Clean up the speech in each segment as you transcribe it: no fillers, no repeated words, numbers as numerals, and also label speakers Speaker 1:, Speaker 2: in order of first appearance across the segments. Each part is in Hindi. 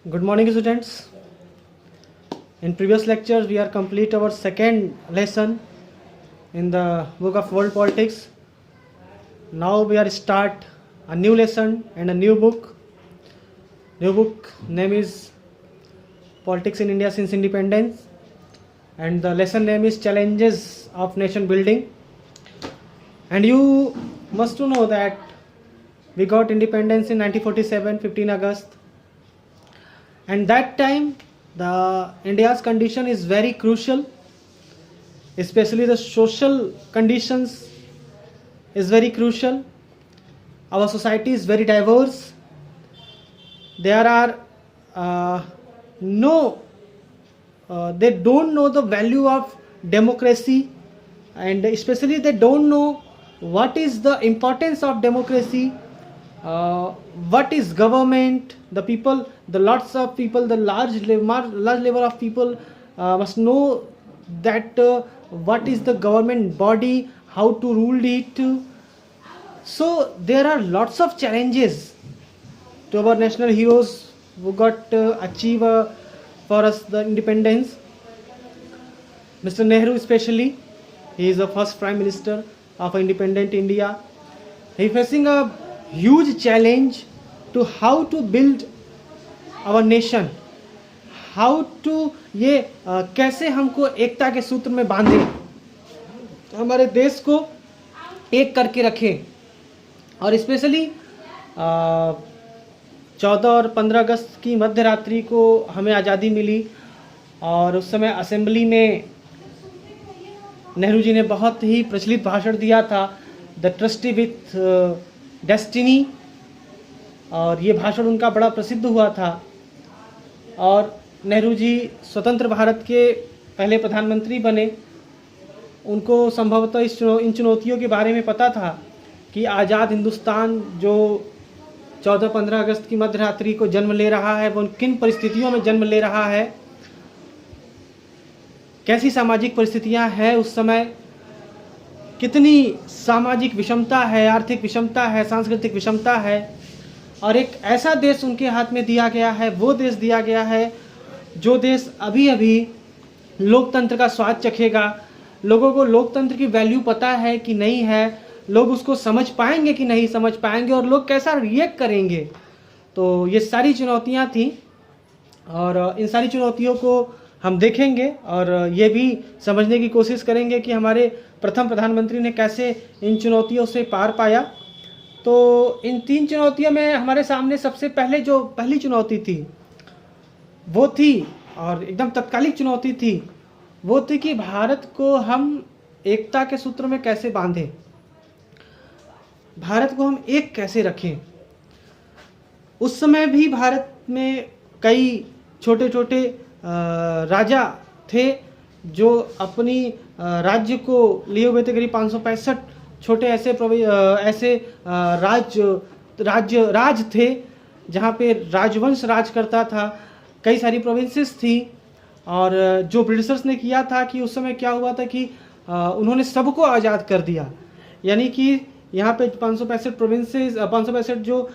Speaker 1: Good morning, students. In previous lectures, we are complete our second lesson in the book of World Politics. Now we are start a new lesson and a new book. New book name is Politics in India since Independence, and the lesson name is Challenges of Nation Building. And you must know that we got independence in 1947, 15 August. And that time the India's condition is very crucial, especially the social conditions is very crucial. Our society is very diverse. There are they don't know the value of democracy, and especially they don't know what is the importance of democracy, what is government. The people, the lots of people, the large level of people must know that what is the government body, how to rule it. So there are lots of challenges to our national heroes who got achieve for us the independence. Mr. Nehru especially, he is the first prime minister of independent India. He facing a huge challenge to how to build our nation, how to ये कैसे हमको एकता के सूत्र में बांधे, हमारे देश को एक करके रखें. और स्पेशली 14 और 15 अगस्त की मध्य रात्रि को हमें आज़ादी मिली, और उस समय असेंबली में नेहरू जी ने बहुत ही प्रचलित भाषण दिया था, द ट्रस्टी विथ डेस्टिनी, और ये भाषण उनका बड़ा प्रसिद्ध हुआ था. और नेहरू जी स्वतंत्र भारत के पहले प्रधानमंत्री बने. उनको संभवतः इन चुनौतियों के बारे में पता था कि आज़ाद हिंदुस्तान जो 14-15 अगस्त की मध्य रात्रि को जन्म ले रहा है, वो किन परिस्थितियों में जन्म ले रहा है, कैसी सामाजिक परिस्थितियां हैं उस समय, कितनी सामाजिक विषमता है, आर्थिक विषमता है, सांस्कृतिक विषमता है. और एक ऐसा देश उनके हाथ में दिया गया है, वो देश दिया गया है जो देश अभी अभी लोकतंत्र का स्वाद चखेगा. लोगों को लोकतंत्र की वैल्यू पता है कि नहीं है, लोग उसको समझ पाएंगे कि नहीं समझ पाएंगे, और लोग कैसा रिएक्ट करेंगे. तो ये सारी चुनौतियां थी, और इन सारी चुनौतियों को हम देखेंगे और ये भी समझने की कोशिश करेंगे कि हमारे प्रथम प्रधानमंत्री ने कैसे इन चुनौतियों से पार पाया. तो इन 3 चुनौतियों में हमारे सामने सबसे पहले जो पहली चुनौती थी वो थी, और एकदम तत्कालिक चुनौती थी, वो थी कि भारत को हम एकता के सूत्र में कैसे बांधें, भारत को हम एक कैसे रखें. उस समय भी भारत में कई छोटे छोटे राजा थे जो अपनी राज्य को लिए हुए थे. करीब 565 छोटे ऐसे राज थे जहाँ पे राजवंश राज करता था. कई सारी प्रोविंसेस थी, और जो ब्रिटिशर्स ने किया था कि उस समय क्या हुआ था कि उन्होंने सबको आज़ाद कर दिया. यानी कि यहाँ पे 565 जो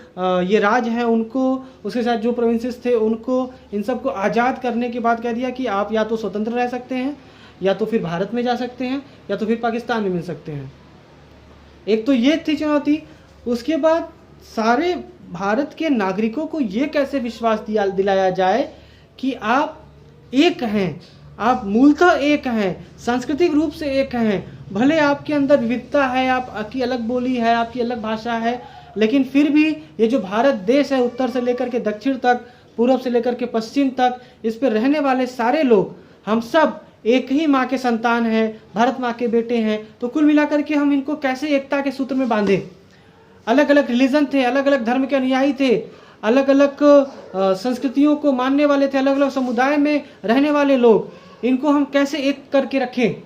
Speaker 1: ये राज हैं उनको, उसके साथ जो प्रोविंसेस थे उनको, इन सबको आज़ाद करने के बाद कह दिया कि आप या तो स्वतंत्र रह सकते हैं, या तो फिर भारत में जा सकते हैं, या तो फिर पाकिस्तान में मिल सकते हैं. एक तो ये थी चुनौती. उसके बाद सारे भारत के नागरिकों को ये कैसे विश्वास दिलाया जाए कि आप एक हैं, आप मूलतः एक हैं, सांस्कृतिक रूप से एक हैं. भले आपके अंदर विविधता है, आपकी अलग बोली है, आपकी अलग भाषा है, लेकिन फिर भी ये जो भारत देश है, उत्तर से लेकर के दक्षिण तक, पूर्व से लेकर के पश्चिम तक, इस पर रहने वाले सारे लोग, हम सब एक ही माँ के संतान हैं, भारत माँ के बेटे हैं. तो कुल मिलाकर के हम इनको कैसे एकता के सूत्र में बांधें. अलग अलग रिलीजन थे, अलग अलग धर्म के अनुयायी थे, अलग अलग संस्कृतियों को मानने वाले थे, अलग अलग समुदाय में रहने वाले लोग, इनको हम कैसे एक करके रखें.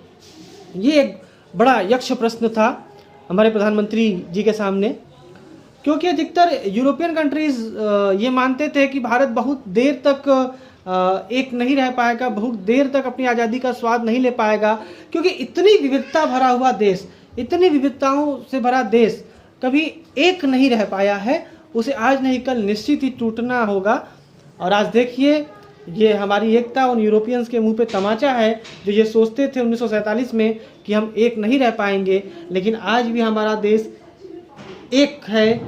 Speaker 1: ये एक बड़ा यक्ष प्रश्न था हमारे प्रधानमंत्री जी के सामने, क्योंकि अधिकतर यूरोपियन कंट्रीज ये मानते थे कि भारत बहुत देर तक एक नहीं रह पाएगा, बहुत देर तक अपनी आज़ादी का स्वाद नहीं ले पाएगा, क्योंकि इतनी विविधता भरा हुआ देश, इतनी विविधताओं से भरा देश कभी एक नहीं रह पाया है. उसे आज नहीं कल निश्चित ही टूटना होगा. और आज देखिए ये हमारी एकता उन यूरोपियंस के मुंह पे तमाचा है जो ये सोचते थे 1947 में कि हम एक नहीं रह पाएंगे, लेकिन आज भी हमारा देश एक है,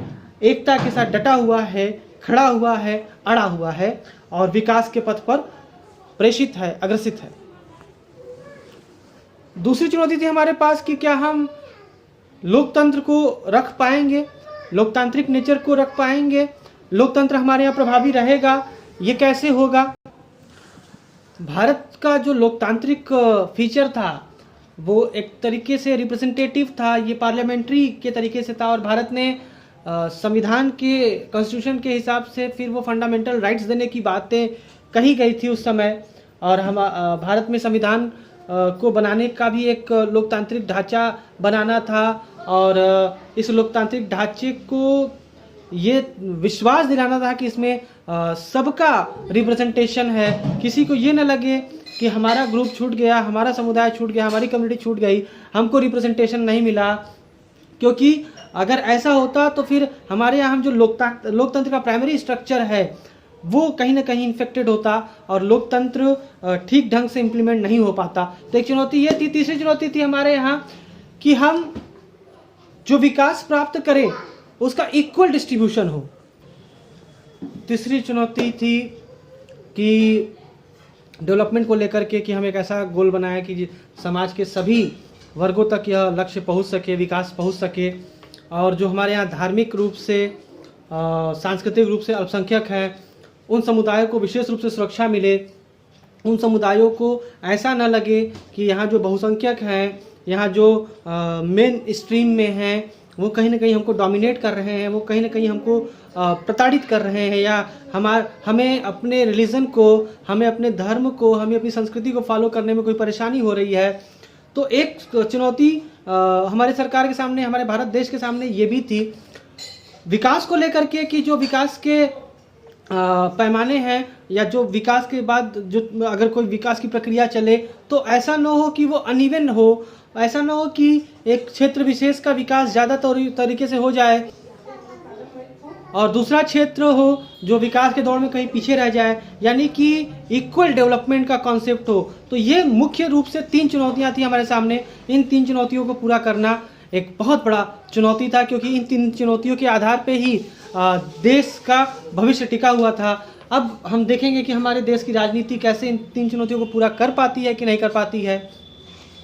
Speaker 1: एकता के साथ डटा हुआ है, खड़ा हुआ है, अड़ा हुआ है और विकास के पथ पर प्रेषित है, अग्रसित है। दूसरी चुनौती थी हमारे पास कि क्या हम लोकतंत्र को रख पाएंगे, लोकतांत्रिक नेचर को रख पाएंगे, लोकतंत्र हमारे यहाँ प्रभावी रहेगा, ये कैसे होगा। भारत का जो लोकतांत्रिक फीचर था वो एक तरीके से रिप्रेजेंटेटिव था, ये पार्लियामेंट्री के तरीके से था और भारत ने संविधान के कॉन्स्टिट्यूशन के हिसाब से फिर वो फंडामेंटल राइट्स देने की बातें कही गई थी उस समय। और हम भारत में संविधान को बनाने का भी एक लोकतांत्रिक ढांचा बनाना था और इस लोकतांत्रिक ढांचे को ये विश्वास दिलाना था कि इसमें सबका रिप्रेजेंटेशन है, किसी को ये न लगे कि हमारा ग्रुप छूट गया, हमारा समुदाय छूट गया, हमारी कम्युनिटी छूट गई, हमको रिप्रेजेंटेशन नहीं मिला। क्योंकि अगर ऐसा होता तो फिर हमारे यहाँ हम जो लोकतंत्र का प्राइमरी स्ट्रक्चर है वो कहीं ना कहीं इन्फेक्टेड होता और लोकतंत्र ठीक ढंग से इम्प्लीमेंट नहीं हो पाता। तो एक चुनौती ये थी। तीसरी चुनौती थी हमारे यहाँ कि हम जो विकास प्राप्त करें उसका इक्वल डिस्ट्रीब्यूशन हो। तीसरी चुनौती थी कि डेवलपमेंट को लेकर के कि हम एक ऐसा गोल बनाएं कि समाज के सभी वर्गों तक यह लक्ष्य पहुंच सके, विकास पहुंच सके। और जो हमारे यहाँ धार्मिक रूप से सांस्कृतिक रूप से अल्पसंख्यक हैं उन समुदायों को विशेष रूप से सुरक्षा मिले, उन समुदायों को ऐसा न लगे कि यहाँ जो बहुसंख्यक हैं, यहाँ जो मेन स्ट्रीम में हैं वो कहीं ना कहीं हमको डोमिनेट कर रहे हैं, वो कहीं ना कहीं हमको प्रताड़ित कर रहे हैं, या हमें अपने रिलीजन को, हमें अपने धर्म को, हमें अपनी संस्कृति को फॉलो करने में कोई परेशानी हो रही है। तो एक चुनौती हमारे सरकार के सामने, हमारे भारत देश के सामने ये भी थी विकास को लेकर के कि जो विकास के पैमाने हैं या जो विकास के बाद जो अगर कोई विकास की प्रक्रिया चले तो ऐसा न हो कि वो अनइवन हो, ऐसा न हो कि एक क्षेत्र विशेष का विकास ज़्यादा तरीके से हो जाए और दूसरा क्षेत्र हो जो विकास के दौर में कहीं पीछे रह जाए, यानी कि इक्वल डेवलपमेंट का कॉन्सेप्ट हो। तो ये मुख्य रूप से 3 चुनौतियां थी हमारे सामने। इन 3 चुनौतियों को पूरा करना एक बहुत बड़ा चुनौती था क्योंकि इन 3 चुनौतियों के आधार पे ही देश का भविष्य टिका हुआ था। अब हम देखेंगे कि हमारे देश की राजनीति कैसे इन 3 चुनौतियों को पूरा कर पाती है कि नहीं कर पाती है।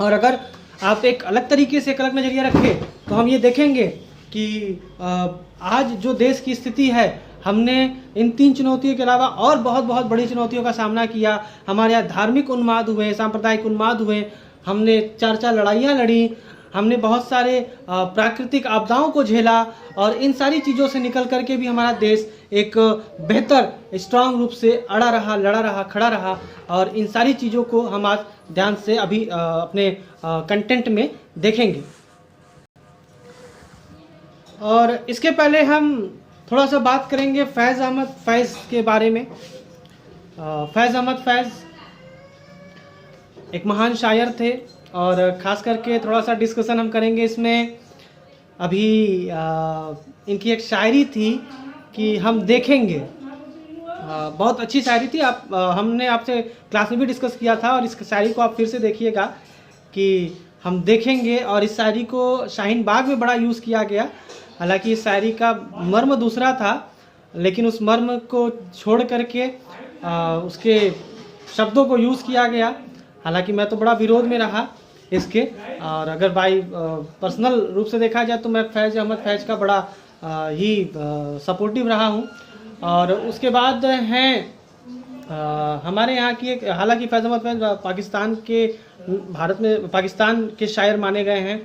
Speaker 1: और अगर आप एक अलग तरीके से, एक अलग नज़रिया रखें तो हम ये देखेंगे कि आज जो देश की स्थिति है, हमने इन 3 चुनौतियों के अलावा और बहुत बहुत बड़ी चुनौतियों का सामना किया। हमारे यहाँ धार्मिक उन्माद हुए, सांप्रदायिक उन्माद हुए, हमने 4 लड़ाइयाँ लड़ी, हमने बहुत सारे प्राकृतिक आपदाओं को झेला और इन सारी चीज़ों से निकल करके भी हमारा देश एक बेहतर स्ट्रांग रूप से अड़ा रहा, लड़ा रहा, खड़ा रहा। और इन सारी चीज़ों को हम आज ध्यान से अभी अपने कंटेंट में देखेंगे। और इसके पहले हम थोड़ा सा बात करेंगे फैज़ अहमद फैज़ के बारे में। फैज़ अहमद फैज़ एक महान शायर थे और ख़ास करके थोड़ा सा डिस्कशन हम करेंगे इसमें। अभी इनकी एक शायरी थी कि हम देखेंगे, बहुत अच्छी शायरी थी। हमने आपसे क्लास में भी डिस्कस किया था और इस शायरी को आप फिर से देखिएगा कि हम देखेंगे। और इस शायरी को शाहीन बाग में बड़ा यूज़ किया गया। हालांकि इस शायरी का मर्म दूसरा था, लेकिन उस मर्म को छोड़ करके उसके शब्दों को यूज़ किया गया। हालांकि मैं तो बड़ा विरोध में रहा इसके, और अगर बाई पर्सनल रूप से देखा जाए तो मैं फैज़ अहमद फैज़ का बड़ा ही सपोर्टिव रहा हूँ। और उसके बाद हैं हमारे यहाँ की एक, हालांकि फैज़ अहमद फैज़ पाकिस्तान के, भारत में पाकिस्तान के शायर माने गए हैं।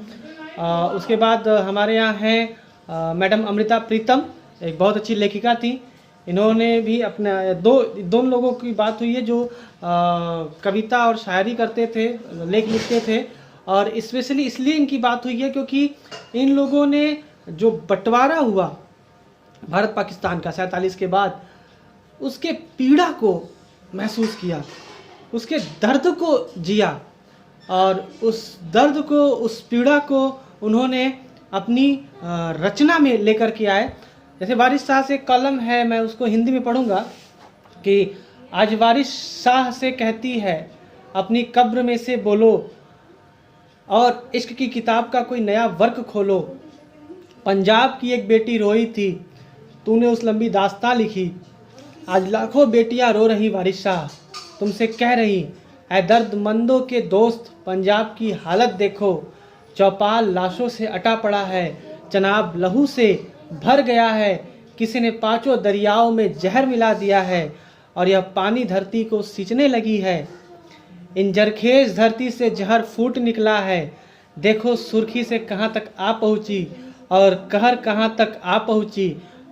Speaker 1: उसके बाद हमारे यहाँ हैं मैडम अमृता प्रीतम, एक बहुत अच्छी लेखिका थी। इन्होंने भी अपना दोनों लोगों की बात हुई है जो कविता और शायरी करते थे, लेख लिखते थे। और स्पेशली इसलिए इनकी बात हुई है क्योंकि इन लोगों ने जो बंटवारा हुआ भारत पाकिस्तान का 47 के बाद, उसके पीड़ा को महसूस किया, उसके दर्द को जिया और उस दर्द को, उस पीड़ा को उन्होंने अपनी रचना में लेकर के आए। जैसे वारिस शाह से कलम है, मैं उसको हिंदी में पढ़ूंगा। कि आज वारिस शाह से कहती है अपनी कब्र में से बोलो, और इश्क की किताब का कोई नया वर्क खोलो। पंजाब की एक बेटी रोई थी, तूने उस लंबी दास्तां लिखी। आज लाखों बेटियां रो रही वारिस शाह, तुमसे कह रही ऐ दर्दमंदों के दोस्त, पंजाब की हालत देखो। चौपाल लाशों से अटा पड़ा है, चनाब लहू से भर गया है। किसी ने पांचों दरियाओं में जहर मिला दिया है, और यह पानी धरती को सींचने लगी है। इन जरखेज धरती से जहर फूट निकला है। देखो सुर्खी से कहाँ तक आ पहुँची, और कहर कहाँ तक आ पहुँची।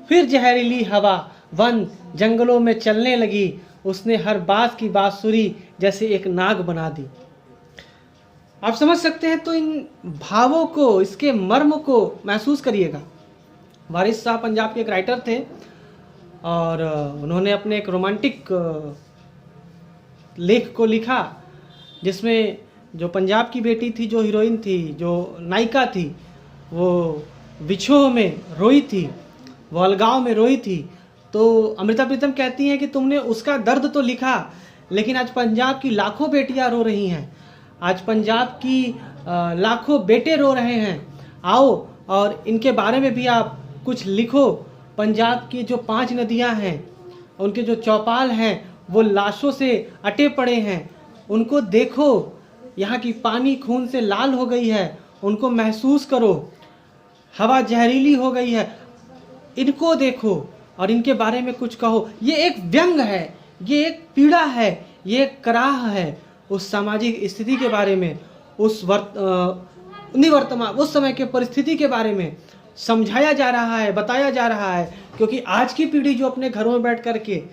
Speaker 1: फिर जहरीली हवा वन जंगलों में चलने लगी, उसने हर बात की बांसुरी जैसे एक नाग बना दी। आप समझ सकते हैं। तो इन भावों को, इसके मर्म को महसूस करिएगा। वारिस शाह पंजाब के एक राइटर थे, और उन्होंने अपने एक रोमांटिक लेख को लिखा, जिसमें जो पंजाब की बेटी थी, जो हीरोइन थी, जो नायिका थी, वो विछोह में रोई थी, वो अलगाव में रोई थी। तो अमृता प्रीतम कहती हैं कि तुमने उसका दर्द तो लिखा, लेकिन आज पंजाब की लाखों बेटियां रो रही हैं, आज पंजाब की लाखों बेटे रो रहे हैं। आओ और इनके बारे में भी आप कुछ लिखो। पंजाब की जो 5 नदियां हैं, उनके जो चौपाल हैं, वो लाशों से अटे पड़े हैं। उनको देखो, यहाँ की पानी खून से लाल हो गई है, उनको महसूस करो। हवा जहरीली हो गई है, इनको देखो और इनके बारे में कुछ कहो। ये एक व्यंग है, ये एक पीड़ा है, ये एक कराह है उस सामाजिक स्थिति के बारे में, उस निवर्तमान उस समय के परिस्थिति के बारे में समझाया जा रहा है, बताया जा रहा है। क्योंकि आज की पीढ़ी जो अपने घरों में बैठ कर के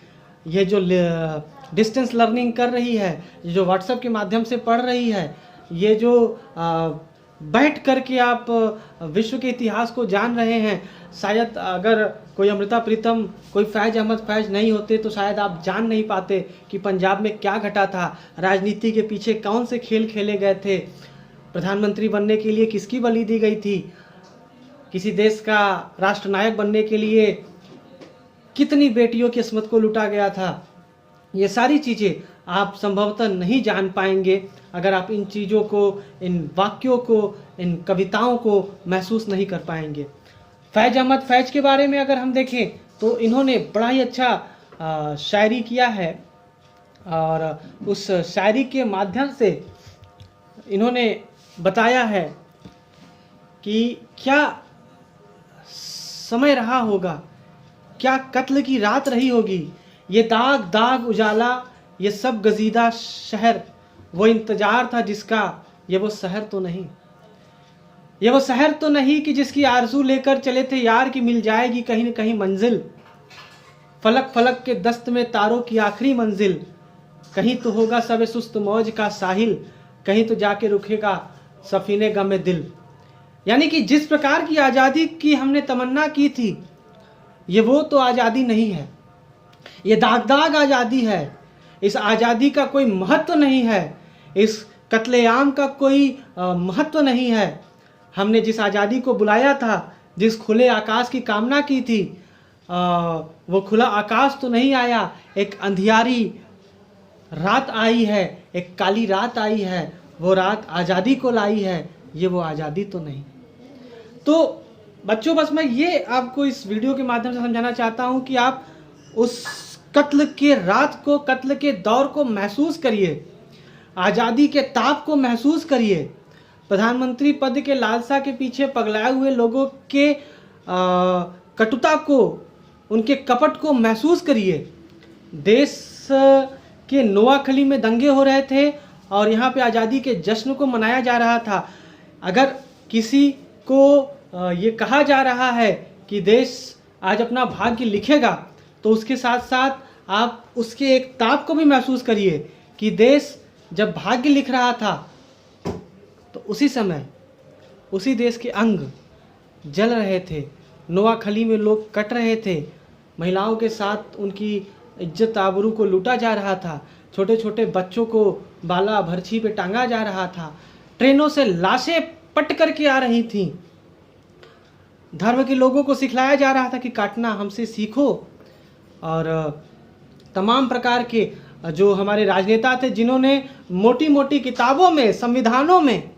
Speaker 1: ये जो डिस्टेंस लर्निंग कर रही है, जो व्हाट्सएप के माध्यम से पढ़ रही है, ये जो बैठ कर के आप विश्व के इतिहास को जान रहे हैं, शायद अगर कोई अमृता प्रीतम, कोई फैज अहमद फैज नहीं होते तो शायद आप जान नहीं पाते कि पंजाब में क्या घटा था, राजनीति के पीछे कौन से खेल खेले गए थे, प्रधानमंत्री बनने के लिए किसकी बलि दी गई थी, किसी देश का राष्ट्रनायक बनने के लिए कितनी बेटियों की किस्मत को लुटा गया था। ये सारी चीज़ें आप संभवतः नहीं जान पाएंगे अगर आप इन चीज़ों को, इन वाक्यों को, इन कविताओं को महसूस नहीं कर पाएंगे। फैज अहमद फैज के बारे में अगर हम देखें तो इन्होंने बड़ा ही अच्छा शायरी किया है, और उस शायरी के माध्यम से इन्होंने बताया है कि क्या समय रहा होगा, क्या कत्ल की रात रही होगी। ये दाग दाग उजाला, ये सब गजीदा शहर, वो इंतजार था जिसका, ये वो शहर तो नहीं, ये वो शहर तो नहीं कि जिसकी आरज़ू लेकर चले थे यार की मिल जाएगी कहीं न कहीं मंजिल। फलक फलक के दस्त में तारों की आखिरी मंजिल, कहीं तो होगा सब सुस्त मौज का साहिल, कहीं तो जाके रुकेगा सफीने गम दिल। यानी कि जिस प्रकार की आज़ादी की हमने तमन्ना की थी, ये वो तो आज़ादी नहीं है, ये दाग दाग आज़ादी है। इस आज़ादी का कोई महत्व नहीं है, इस कत्लेआम का कोई महत्व नहीं है। हमने जिस आज़ादी को बुलाया था, जिस खुले आकाश की कामना की थी, वो खुला आकाश तो नहीं आया, एक अंधियारी रात आई है, एक काली रात आई है। वो रात आज़ादी को लाई है, ये वो आज़ादी तो नहीं। तो बच्चों, बस मैं ये आपको इस वीडियो के माध्यम से समझाना चाहता हूँ कि आप उस कत्ल के रात को, कत्ल के दौर को महसूस करिए, आज़ादी के ताप को महसूस करिए, प्रधानमंत्री पद के लालसा के पीछे पगलाए हुए लोगों के कटुता को, उनके कपट को महसूस करिए। देश के नोआखली में दंगे हो रहे थे और यहाँ पे आज़ादी के जश्न को मनाया जा रहा था। अगर किसी को ये कहा जा रहा है कि देश आज अपना भाग्य लिखेगा, तो उसके साथ साथ आप उसके एक ताप को भी महसूस करिए कि देश जब भाग्य लिख रहा था तो उसी समय उसी देश के अंग जल रहे थे, नोआखली में लोग कट रहे थे, महिलाओं के साथ उनकी इज्जत आबरू को लूटा जा रहा था, छोटे छोटे बच्चों को बाला भरछी पे टांगा जा रहा था, ट्रेनों से लाशें पट करके आ रही थीं, धर्म के लोगों को सिखलाया जा रहा था कि काटना हमसे सीखो, और तमाम प्रकार के जो हमारे राजनेता थे, जिन्होंने मोटी मोटी किताबों में, संविधानों में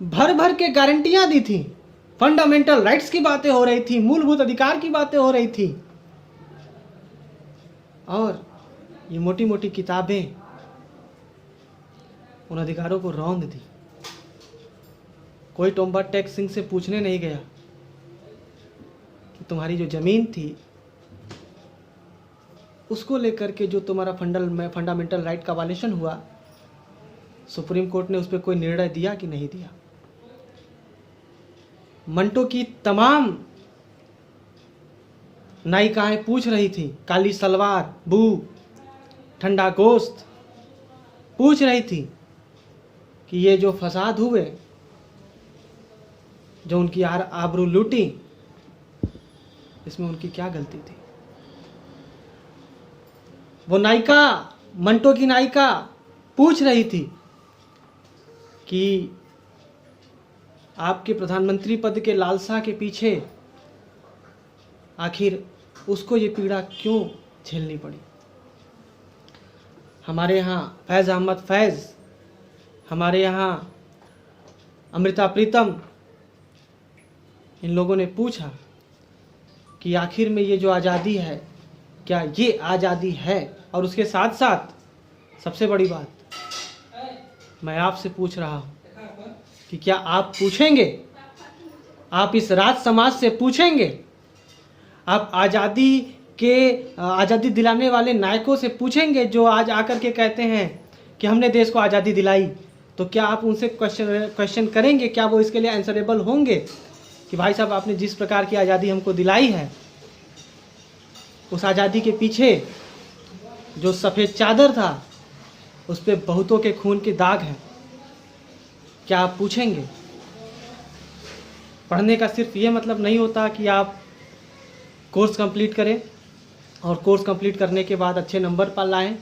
Speaker 1: भर भर के गारंटियां दी थी, फंडामेंटल राइट्स की बातें हो रही थी, मूलभूत अधिकार की बातें हो रही थी, और ये मोटी मोटी किताबें उन अधिकारों को रौंद दी। कोई टोम्बा टेक सिंह से पूछने नहीं गया कि तुम्हारी जो जमीन थी उसको लेकर के जो तुम्हारा फंडामेंटल राइट का वायलेशन हुआ, सुप्रीम कोर्ट ने उस पर कोई निर्णय दिया कि नहीं दिया। मंटो की तमाम नायिकाएं पूछ रही थी, काली सलवार, बू, ठंडा गोश्त, पूछ रही थी कि ये जो फसाद हुए, जो उनकी आबरू लूटी, इसमें उनकी क्या गलती थी। वो नायिका, मंटो की नायिका पूछ रही थी कि आपके प्रधानमंत्री पद के लालसा के पीछे आखिर उसको ये पीड़ा क्यों झेलनी पड़ी। हमारे यहाँ फैज़ अहमद फैज़, हमारे यहाँ अमृता प्रीतम, इन लोगों ने पूछा कि आखिर में ये जो आज़ादी है, क्या ये आज़ादी है। और उसके साथ साथ सबसे बड़ी बात, मैं आपसे पूछ रहा हूँ कि क्या आप पूछेंगे, आप इस राज समाज से पूछेंगे, आप आज़ादी दिलाने वाले नायकों से पूछेंगे जो आज आकर के कहते हैं कि हमने देश को आज़ादी दिलाई, तो क्या आप उनसे क्वेश्चन करेंगे, क्या वो इसके लिए आंसरेबल होंगे कि भाई साहब आपने जिस प्रकार की आज़ादी हमको दिलाई है, उस आज़ादी के पीछे जो सफ़ेद चादर था उस पर बहुतों के खून के दाग हैं, क्या आप पूछेंगे। पढ़ने का सिर्फ ये मतलब नहीं होता कि आप कोर्स कंप्लीट करें और कोर्स कंप्लीट करने के बाद अच्छे नंबर पर लाएं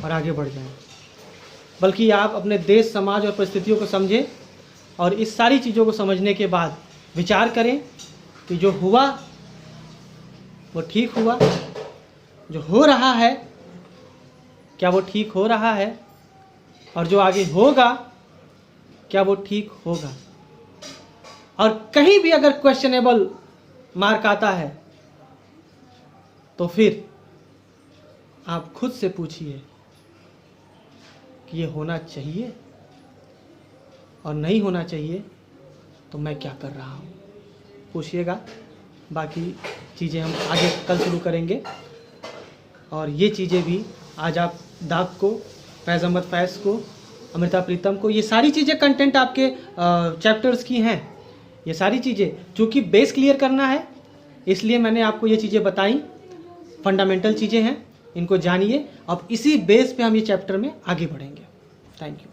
Speaker 1: और आगे बढ़ जाएं, बल्कि आप अपने देश, समाज और परिस्थितियों को समझें और इस सारी चीज़ों को समझने के बाद विचार करें कि जो हुआ वो ठीक हुआ, जो हो रहा है क्या वो ठीक हो रहा है, और जो आगे होगा क्या वो ठीक होगा। और कहीं भी अगर क्वेश्चनेबल मार्क आता है तो फिर आप खुद से पूछिए कि ये होना चाहिए, और नहीं होना चाहिए तो मैं क्या कर रहा हूँ, पूछिएगा। बाकी चीज़ें हम आगे कल शुरू करेंगे। और ये चीज़ें भी आज आप दाग को, फैज़ अहमद फैज़ को, अमृता प्रीतम को, ये सारी चीज़ें कंटेंट आपके चैप्टर्स की हैं। ये सारी चीज़ें चूँकि बेस क्लियर करना है इसलिए मैंने आपको ये चीज़ें बताई, फंडामेंटल चीज़ें हैं, इनको जानिए। अब इसी बेस पे हम ये चैप्टर में आगे बढ़ेंगे। Thank you.